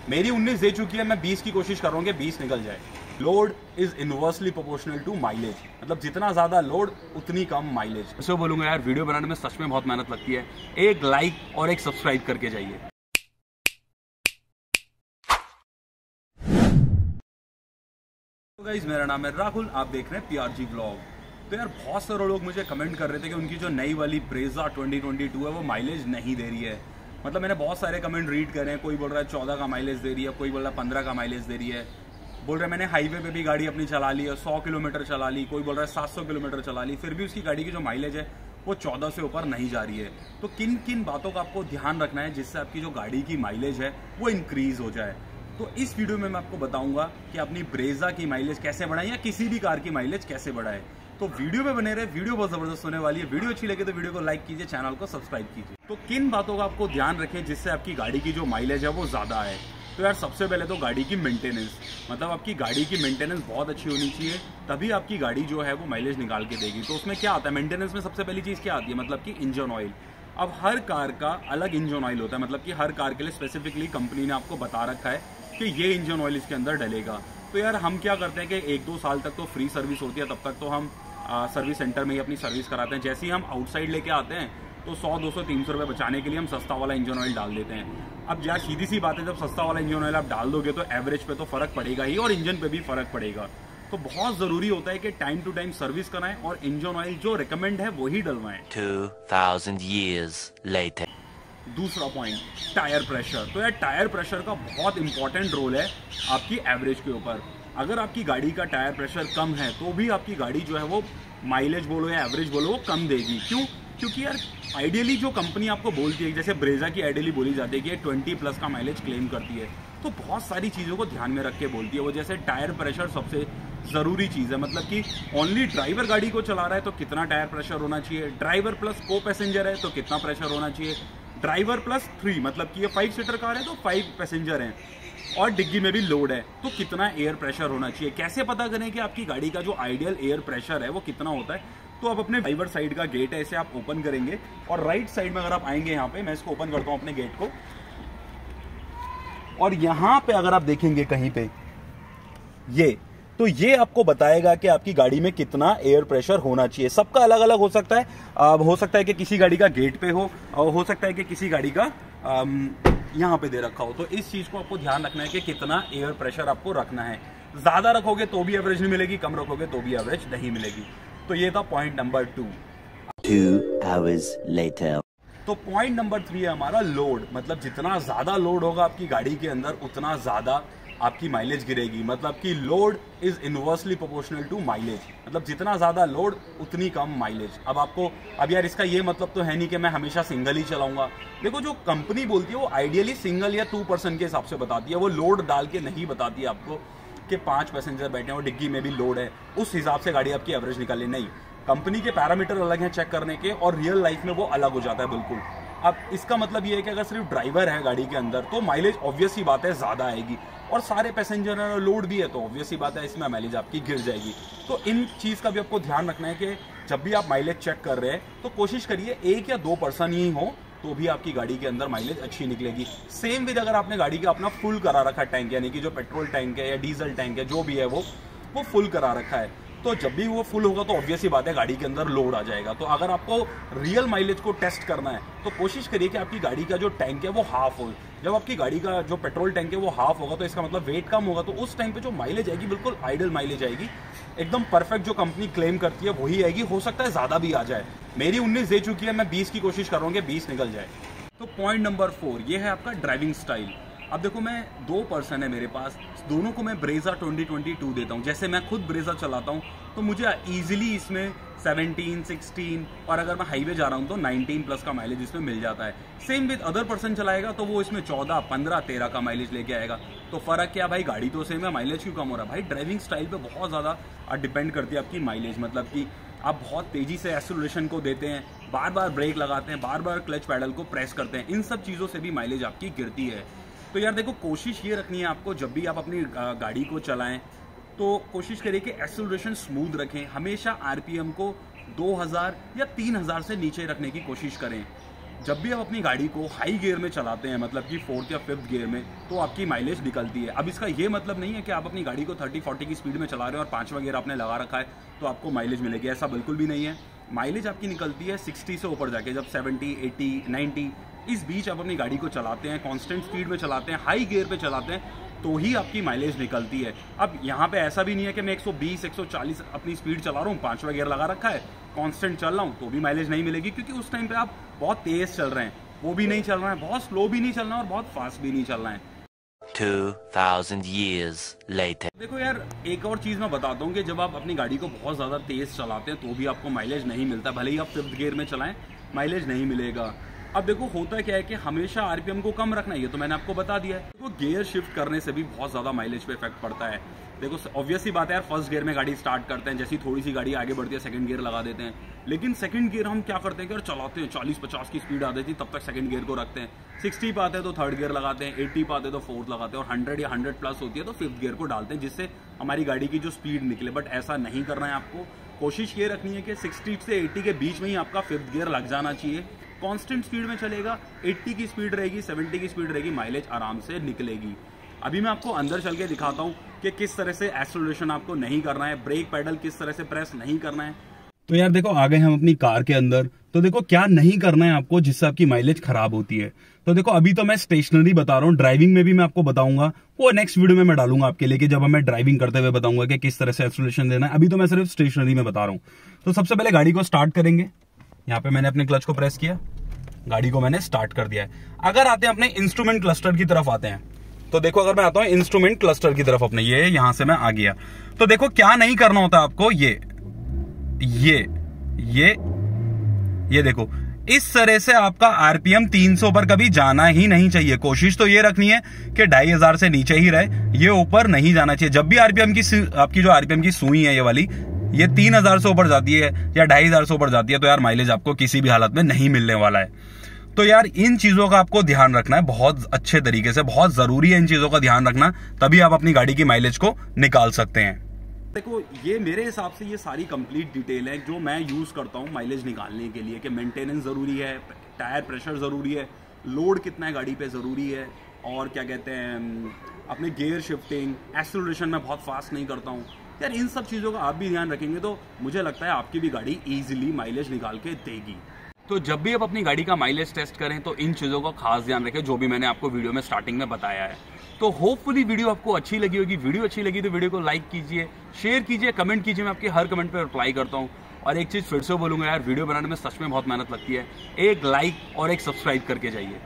मेरी 19 दे चुकी है, मैं 20 की कोशिश कर रहा हूँ कि 20 निकल जाए। Load is inversely proportional to mileage, मतलब जितना ज्यादा लोड उतनी कम माइलेज। इसको बोलूंगा यार, वीडियो बनाने में सच में बहुत मेहनत लगती है। एक लाइक और एक सब्सक्राइब करके जाइए। तो गाइस, मेरा नाम है राहुल, आप देख रहे हैं PRG व्लॉग। तो यार बहुत सारे लोग मुझे कमेंट कर रहे थे कि उनकी जो नई वाली ब्रेजा 2022 है वो माइलेज नहीं दे रही है। मतलब मैंने बहुत सारे कमेंट रीड करे हैं। कोई बोल रहा है 14 का माइलेज दे रही है, कोई बोल रहा है 15 का माइलेज दे रही है। बोल रहे हैं मैंने हाईवे पे भी गाड़ी अपनी चला ली है, 100 किलोमीटर चला ली। कोई बोल रहा है 700 किलोमीटर चला ली, फिर भी उसकी गाड़ी की जो माइलेज है वो 14 से ऊपर नहीं जा रही है। तो किन किन बातों का आपको ध्यान रखना है जिससे आपकी जो गाड़ी की माइलेज है वो इंक्रीज हो जाए। तो इस वीडियो में मैं आपको बताऊंगा कि अपनी ब्रेजा की माइलेज कैसे बढ़ाएं या किसी भी कार की माइलेज कैसे बढ़ाएं। तो वीडियो में बने रहे, वीडियो बहुत जबरदस्त होने वाली है। वीडियो अच्छी लगे तो वीडियो को लाइक कीजिए, चैनल को सब्सक्राइब कीजिए। तो किन बातों का आपको ध्यान रखें जिससे आपकी गाड़ी की जो माइलेज है वो ज्यादा है। तो यार सबसे पहले तो गाड़ी की मेंटेनेंस, मतलब आपकी गाड़ी की मेंटेनेंस बहुत अच्छी होनी चाहिए, तभी आपकी गाड़ी जो है वो माइलेज निकाल के देगी। तो उसमें क्या आता है मेंटेनेंस में, सबसे पहली चीज क्या आती है, मतलब कि इंजन ऑयल। अब हर कार का अलग इंजन ऑयल होता है, मतलब कि हर कार के लिए स्पेसिफिकली कंपनी ने आपको बता रखा है कि ये इंजन ऑयल इसके अंदर डलेगा। तो यार हम क्या करते हैं कि 1-2 साल तक तो फ्री सर्विस होती है, तब तक तो हम सर्विस सेंटर में ही अपनी सर्विस कराते हैं। जैसे ही हम आउटसाइड लेके आते हैं तो 100-200-300 रुपये बचाने के लिए हम सस्ता वाला इंजन ऑयल डाल देते हैं। अब यार सीधी सी बात है, जब सस्ता वाला इंजन ऑयल आप डाल दोगे तो एवरेज पे तो फर्क पड़ेगा ही और इंजन पे भी फर्क पड़ेगा। तो बहुत जरूरी होता है कि टाइम टू टाइम सर्विस कराएं और इंजन ऑयल जो रिकमेंड है वही डलवाएं। 2000 years later. दूसरा पॉइंट, टायर प्रेशर। तो यार टायर प्रेशर का बहुत इंपॉर्टेंट रोल है आपकी एवरेज के ऊपर। अगर आपकी गाड़ी का टायर प्रेशर कम है तो भी आपकी गाड़ी जो है वो माइलेज बोलो या एवरेज बोलो वो कम देगी। क्यों? क्योंकि यार आइडियली जो कंपनी आपको बोलती है, जैसे ब्रेजा की आइडियली बोली जाती है कि 20+ का माइलेज क्लेम करती है, तो बहुत सारी चीज़ों को ध्यान में रख के बोलती है वो। जैसे टायर प्रेशर सबसे ज़रूरी चीज़ है, मतलब कि ओनली ड्राइवर गाड़ी को चला रहा है तो कितना टायर प्रेशर होना चाहिए, ड्राइवर प्लस को पैसेंजर है तो कितना प्रेशर होना चाहिए, ड्राइवर प्लस 3 मतलब कि ये 5 सीटर कार है तो 5 पैसेंजर हैं और डिग्गी में भी लोड है तो कितना एयर प्रेशर होना चाहिए। कैसे पता करें कि आपकी गाड़ी का जो आइडियल एयर प्रेशर है वो कितना होता है? तो आप अपने ड्राइवर साइड का गेट है, इसे आप ओपन करेंगे और राइट साइड में अगर आप आएंगे, यहाँ पे मैं इसको ओपन करता हूँ अपने गेट को, और यहाँ पे अगर आप देखेंगे कहीं पे ये आपको बताएगा कि आपकी गाड़ी में कितना एयर प्रेशर होना चाहिए। सबका अलग अलग हो सकता है। हो सकता है कि किसी गाड़ी का गेट पे हो सकता है कि किसी गाड़ी का यहाँ पे दे रखा हो। तो इस चीज को आपको ध्यान रखना है कि कितना एयर प्रेशर आपको रखना है। ज्यादा रखोगे तो भी एवरेज नहीं मिलेगी, कम रखोगे तो भी एवरेज नहीं मिलेगी। तो ये था पॉइंट नंबर 2। 2 hours later. तो पॉइंट नंबर 3 है हमारा लोड, मतलब जितना ज्यादा लोड होगा आपकी गाड़ी के अंदर उतना ज्यादा आपकी माइलेज गिरेगी। मतलब कि load is inversely proportional to mileage, मतलब जितना ज्यादा लोड उतनी कम माइलेज। अब यार इसका ये मतलब तो है नहीं कि मैं हमेशा सिंगल ही चलाऊंगा। देखो जो कंपनी बोलती है वो आइडियली सिंगल या 2 पर्सन के हिसाब से बताती है, वो लोड डाल के नहीं बताती है आपको कि 5 पैसेंजर बैठे हैं और डिग्गी में भी लोड है, उस हिसाब से गाड़ी आपकी एवरेज निकाले। नहीं, कंपनी के पैरामीटर अलग हैं चेक करने के और रियल लाइफ में वो अलग हो जाता है बिल्कुल। अब इसका मतलब ये है कि अगर सिर्फ ड्राइवर है गाड़ी के अंदर तो माइलेज ऑब्वियस ही बात है ज्यादा आएगी, और सारे पैसेंजर और लोड भी है तो ऑब्वियस ही बात है इसमें माइलेज आपकी गिर जाएगी। तो इन चीज का भी आपको ध्यान रखना है कि जब भी आप माइलेज चेक कर रहे हैं तो कोशिश करिए 1 या 2 पर्सन ही हो तो भी आपकी गाड़ी के अंदर माइलेज अच्छी निकलेगी। सेम विद अगर आपने गाड़ी का अपना फुल करा रखा है टैंक, यानी कि जो पेट्रोल टैंक है या डीजल टैंक है जो भी है वो फुल करा रखा है, तो जब भी वो फुल होगा तो ऑब्वियस ही बात है गाड़ी के अंदर लोड आ जाएगा। तो अगर आपको रियल माइलेज को टेस्ट करना है तो कोशिश करिए कि आपकी गाड़ी का जो टैंक है वो हाफ हो। जब आपकी गाड़ी का जो पेट्रोल टैंक है वो हाफ होगा तो इसका मतलब वेट कम होगा, तो उस टाइम पे जो माइलेज आएगी बिल्कुल आइडियल माइलेज आएगी, एकदम परफेक्ट जो कंपनी क्लेम करती है वही आएगी। हो सकता है ज्यादा भी आ जाए, मेरी 19 दे चुकी है, मैं 20 की कोशिश कर रहा हूँ कि 20 निकल जाए। तो पॉइंट नंबर 4 ये है आपका ड्राइविंग स्टाइल। अब देखो मैं 2 पर्सन है मेरे पास, दोनों को मैं ब्रेजा 2022 देता हूँ। जैसे मैं खुद ब्रेजा चलाता हूँ तो मुझे इजीली इसमें 17, 16 और अगर मैं हाईवे जा रहा हूँ तो 19+ का माइलेज इसमें मिल जाता है। सेम विद अदर पर्सन चलाएगा तो वो इसमें 14, 15, 13 का माइलेज लेके आएगा। तो फर्क क्या भाई, गाड़ी तो सेम है, माइलेज क्यों कम हो रहा है? भाई ड्राइविंग स्टाइल पे बहुत ज़्यादा डिपेंड करती है आपकी माइलेज। मतलब कि आप बहुत तेज़ी से एक्सेलरेशन को देते हैं, बार बार ब्रेक लगाते हैं, बार बार क्लच पैडल को प्रेस करते हैं, इन सब चीज़ों से भी माइलेज आपकी गिरती है। तो यार देखो कोशिश ये रखनी है आपको, जब भी आप अपनी गाड़ी को चलाएं तो कोशिश करिए कि एक्सेलरेशन स्मूथ रखें। हमेशा आरपीएम को 2000 या 3000 से नीचे रखने की कोशिश करें। जब भी आप अपनी गाड़ी को हाई गियर में चलाते हैं, मतलब कि 4th या 5th गियर में, तो आपकी माइलेज निकलती है। अब इसका ये मतलब नहीं है कि आप अपनी गाड़ी को 30-40 की स्पीड में चला रहे हैं और 5वां गियर आपने लगा रखा है तो आपको माइलेज मिलेगी, ऐसा बिल्कुल भी नहीं है। माइलेज आपकी निकलती है 60 से ऊपर जाके, जब 70, 80, 90 इस बीच आप अपनी गाड़ी को चलाते हैं, कांस्टेंट स्पीड में चलाते हैं, हाई गियर पे चलाते हैं, तो ही आपकी माइलेज निकलती है। अब यहाँ पे ऐसा भी नहीं है कि मैं 120, 140 अपनी स्पीड चला रहा हूँ, 5वां गियर लगा रखा है, कांस्टेंट चल रहा हूँ, तो भी माइलेज नहीं मिलेगी, क्योंकि उस टाइम पे आप बहुत तेज चल रहे हैं, वो भी नहीं चल रहा है, बहुत स्लो भी नहीं चल रहा है और बहुत फास्ट भी नहीं चल रहा है। 2000 years later. देखो यार, एक और चीज़ मैं बताता हूँ कि जब आप अपनी गाड़ी को बहुत ज़्यादा तेज़ चलाते हैं तो भी आपको माइलेज नहीं मिलता, भले ही आप 5th गियर में चलाएं, माइलेज नहीं मिलेगा। अब देखो होता क्या है कि हमेशा आरपीएम को कम रखना है, ये तो मैंने आपको बता दिया है। तो गियर शिफ्ट करने से भी बहुत ज़्यादा माइलेज पे इफेक्ट पड़ता है। देखो ऑब्वियस सी बात है यार, 1st गियर में गाड़ी स्टार्ट करते हैं, जैसी थोड़ी सी गाड़ी आगे बढ़ती है 2nd गियर लगा देते हैं, लेकिन 2nd गियर हम क्या करते हैं कि यार चलाते हैं, 40-50 की स्पीड आ जाती है, तब तक 2nd गियर को रखते हैं, 60 पे आते हैं तो 3rd गियर लगाते हैं, 80 पे आते हैं तो 4th लगाते हैं, और 100 या 100+ होती है तो 5th गियर को डालते हैं, जिससे हमारी गाड़ी की जो स्पीड निकले। बट ऐसा नहीं करना है आपको, कोशिश ये रखनी है कि 60 से 80 के बीच में ही आपका 5th गियर लग जाना चाहिए। कांस्टेंट स्पीड में चलेगा, 80 की स्पीड रहेगी, 70 की स्पीड रहेगी, माइलेज आराम से निकलेगी। अभी मैं आपको अंदर चल के दिखाता हूँ कि किस तरह से एक्सेलरेशन आपको नहीं करना है, ब्रेक पेडल किस तरह से प्रेस नहीं करना है। तो यार देखो, आ गए हम अपनी कार के अंदर, तो देखो क्या नहीं करना है आपको जिससे आपकी माइलेज खराब होती है। तो देखो अभी तो मैं स्टेशनरी बता रहा हूँ, ड्राइविंग में भी मैं आपको बताऊंगा, वो नेक्स्ट वीडियो में मैं डालूंगा आपके लिए, कि जब मैं ड्राइविंग करते हुए बताऊंगा कि किस तरह से एक्सेलरेशन देना है। अभी तो मैं सिर्फ स्टेशनरी में बता रहा हूँ। तो सबसे पहले गाड़ी को स्टार्ट करेंगे, यहाँ पे मैंने अपने क्लच को प्रेस किया, गाड़ी को मैंने स्टार्ट कर दिया है। अगर आते हैं अपने इंस्ट्रूमेंट क्लस्टर की तरफ आते हैं, तो देखो अगर मैं आता हूं इंस्ट्रूमेंट क्लस्टर की तरफ अपने, ये यहां से मैं आ गया, तो देखो क्या नहीं करना होता आपको, ये देखो इस तरह से आपका आरपीएम 300 पर कभी जाना ही नहीं चाहिए। कोशिश तो ये रखनी है कि 2500 से नीचे ही रहे, ये ऊपर नहीं जाना चाहिए। जब भी आरपीएम की आपकी जो आरपीएम की सुई है ये वाली, ये 3000 से ऊपर जाती है या 2500 से ऊपर जाती है, तो यार माइलेज आपको किसी भी हालत में नहीं मिलने वाला है। तो यार इन चीजों का आपको ध्यान रखना है बहुत अच्छे तरीके से, बहुत जरूरी है इन चीजों का ध्यान रखना, तभी आप अपनी गाड़ी की माइलेज को निकाल सकते हैं। देखो ये मेरे हिसाब से ये सारी कंप्लीट डिटेल है जो मैं यूज करता हूँ माइलेज निकालने के लिए, कि मेंटेनेंस जरूरी है, टायर प्रेशर जरूरी है, लोड कितना है गाड़ी पे जरूरी है, और क्या कहते हैं अपने गियर शिफ्टिंग, एक्सेलरेशन में बहुत फास्ट नहीं करता हूँ। यार इन सब चीज़ों का आप भी ध्यान रखेंगे तो मुझे लगता है आपकी भी गाड़ी ईजिली माइलेज निकाल के देगी। तो जब भी आप अपनी गाड़ी का माइलेज टेस्ट करें तो इन चीज़ों का खास ध्यान रखें जो भी मैंने आपको वीडियो में स्टार्टिंग में बताया है। तो होपफुली वीडियो आपको अच्छी लगी होगी। वीडियो अच्छी लगी तो वीडियो को लाइक कीजिए, शेयर कीजिए, कमेंट कीजिए, मैं आपके हर कमेंट पर रिप्लाई करता हूँ। और एक चीज़ फिर से बोलूँगा यार, वीडियो बनाने में सच में बहुत मेहनत लगती है, एक लाइक और एक सब्सक्राइब करके जाइए।